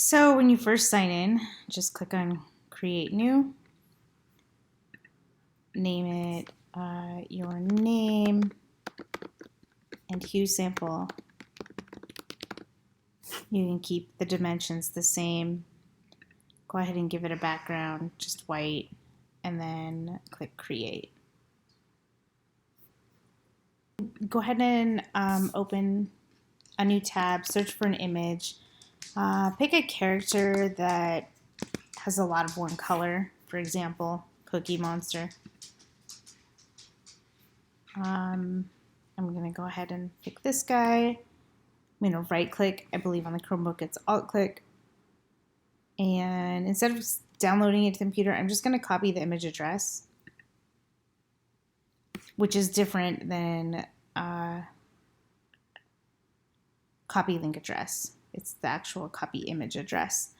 So when you first sign in, just click on Create New, name it your name and hue sample. You can keep the dimensions the same. Go ahead and give it a background, just white, and then click Create. Go ahead and open a new tab, search for an image. Pick a character that has a lot of one color, for example, Cookie Monster. I'm going to go ahead and pick this guy. I'm going to right click. I believe on the Chromebook it's alt click. And instead of downloading it to the computer, I'm just going to copy the image address, which is different than copy link address. It's the actual copy image address.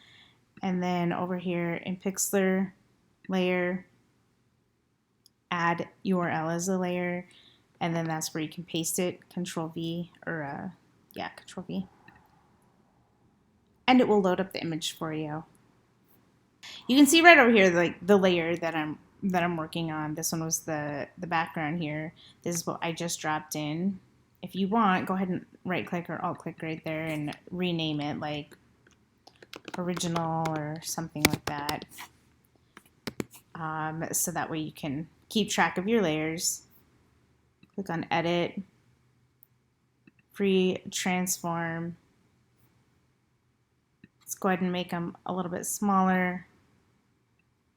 And then over here in Pixlr layer, add URL as a layer, and then that's where you can paste it. Control V or Control V, and it will load up the image for you. You can see right over here like the layer that I'm working on. This one was the background here. This is what I just dropped in. If you want, go ahead and right click or alt click right there and rename it like original or something like that. So that way you can keep track of your layers. Click on edit, free transform. Let's go ahead and make them a little bit smaller.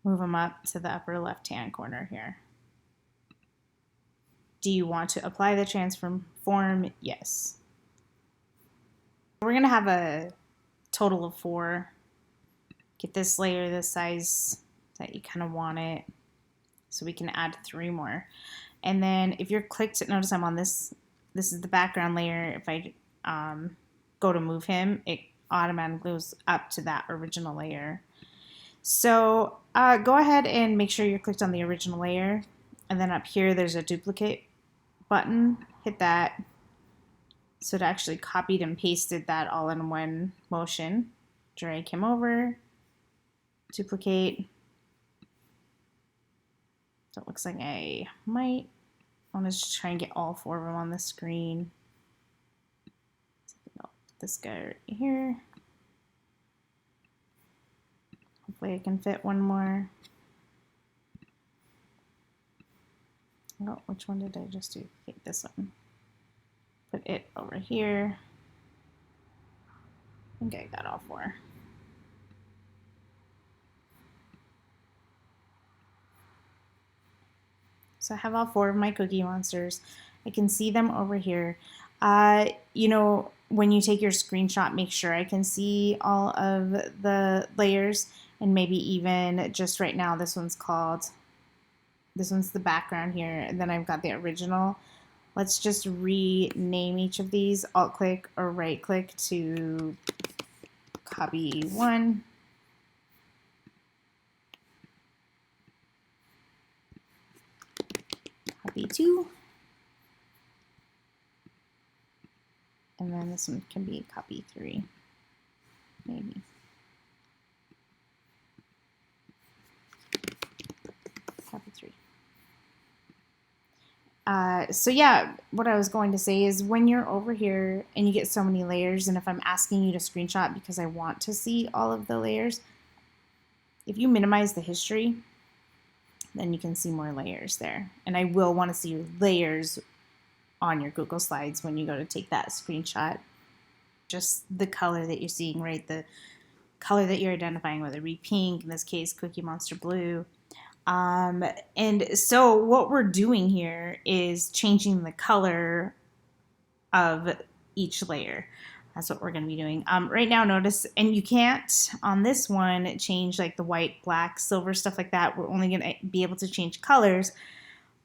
Move them up to the upper left-hand corner here. Do you want to apply the transform form? Yes. We're going to have a total of 4. Get this layer the size that you kind of want it, so we can add 3 more. And then if you're clicked, notice I'm on this is the background layer. If I go to move him, it automatically goes up to that original layer. So go ahead and make sure you're clicked on the original layer, and then up here there's a duplicate button. Hit that. So it actually copied and pasted that all in one motion. Drag him over, duplicate. So it looks like I might want to just try and get all 4 of them on the screen. So I'll put this guy right here. Hopefully I can fit one more. Oh, which one did I just do? Okay, this one. Put it over here. I think I got all 4. So I have all 4 of my Cookie Monsters. I can see them over here. You know, when you take your screenshot, make sure I can see all of the layers, and maybe even just right now, this one's the background here, and then I've got the original. Let's just rename each of these. Alt click or right click to copy 1. Copy 2. And then this one can be copy 3, maybe. Copy 3. So yeah, what I was going to say is when you're over here and you get so many layers, and if I'm asking you to screenshot because I want to see all of the layers, if you minimize the history, then you can see more layers there. And I will want to see your layers on your Google Slides when you go to take that screenshot. Just the color that you're seeing, right? The color that you're identifying, whether it be pink, in this case, Cookie Monster blue. And so what we're doing here is changing the color of each layer. That's what we're going to be doing. Right now, notice, and you can't, on this one, change like the white, black, silver, stuff like that. We're only going to be able to change colors.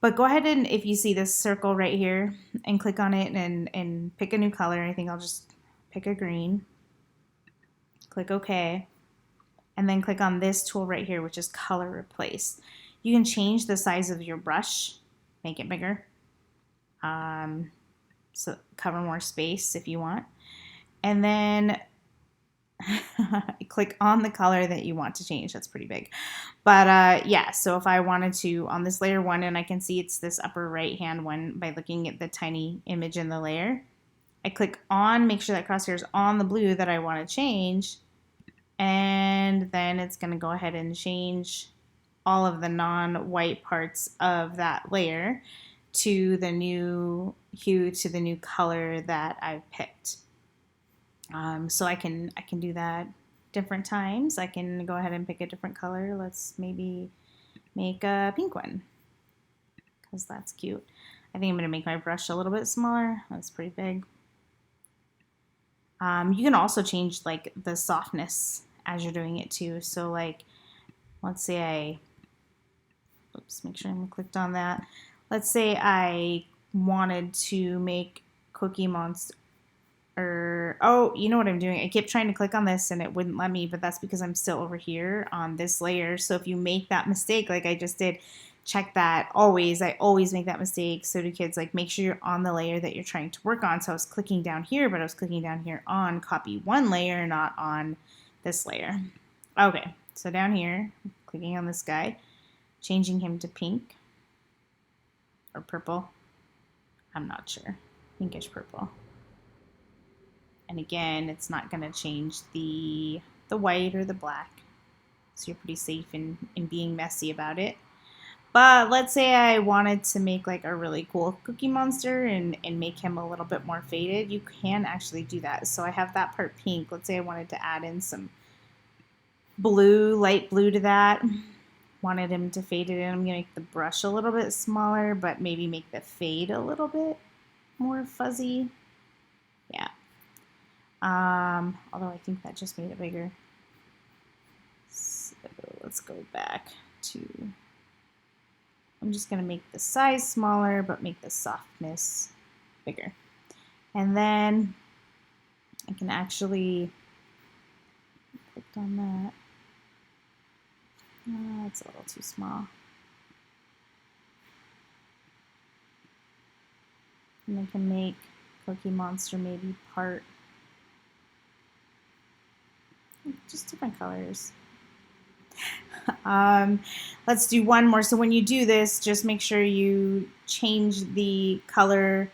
But go ahead and, if you see this circle right here, and click on it and pick a new color. I think I'll just pick a green. Click OK. And then click on this tool right here, which is Color Replace. You can change the size of your brush, make it bigger, so cover more space if you want. And then click on the color that you want to change. That's pretty big. But yeah, so if I wanted to, on this layer 1, and I can see it's this upper right hand one by looking at the tiny image in the layer, I click on, make sure that crosshair is on the blue that I want to change, and then it's going to go ahead and change all of the non-white parts of that layer to the new hue, to the new color that I've picked. So I can do that different times. I can go ahead and pick a different color. Let's maybe make a pink one because that's cute. I think I'm going to make my brush a little bit smaller. That's pretty big. You can also change like the softness as you're doing it too. So like, let's say oops, make sure I clicked on that. Let's say I wanted to make Cookie Monster, oh, you know what I'm doing? I kept trying to click on this and it wouldn't let me, but that's because I'm still over here on this layer. So if you make that mistake, like I just did, check that always. I always make that mistake. So do kids, like make sure you're on the layer that you're trying to work on. So I was clicking down here, but I was clicking down here on copy one layer, not on this layer. Okay, so down here, clicking on this guy, changing him to pink or purple. I'm not sure. Pinkish purple. And again, it's not going to change the white or the black. So you're pretty safe in being messy about it. But let's say I wanted to make like a really cool Cookie Monster and make him a little bit more faded. You can actually do that. So I have that part pink. Let's say I wanted to add in some blue, light blue to that. Wanted him to fade it in. I'm going to make the brush a little bit smaller, but maybe make the fade a little bit more fuzzy. Yeah. Although I think that just made it bigger. So let's go back to, I'm just going to make the size smaller, but make the softness bigger. And then I can actually, click on that. It's a little too small. And I can make Cookie Monster maybe part, just different colors. Let's do one more. So when you do this, just make sure you change the color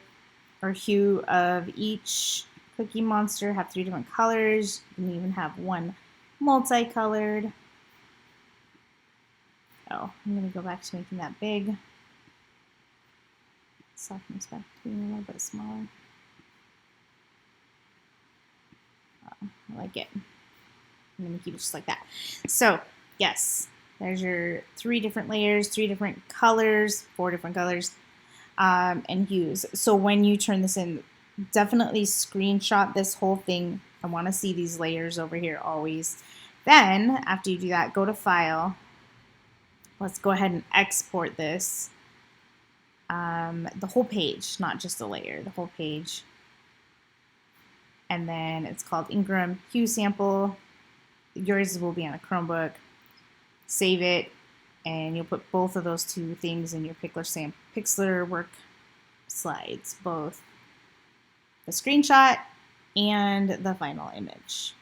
or hue of each Cookie Monster. Have 3 different colors. You can even have one multicolored. Oh, I'm going to go back to making that big. Softness back to being a little bit smaller. I like it. I'm going to keep it just like that. So, yes, there's your 3 different layers, 3 different colors, 4 different colors, and hues. So when you turn this in, definitely screenshot this whole thing. I want to see these layers over here always. Then, after you do that, go to File. Let's go ahead and export this. The whole page, not just a layer, the whole page. And then it's called Ingram Hue Sample. Yours will be on a Chromebook. Save it, and you'll put both of those 2 things in your Pixlr work slides, both the screenshot and the final image.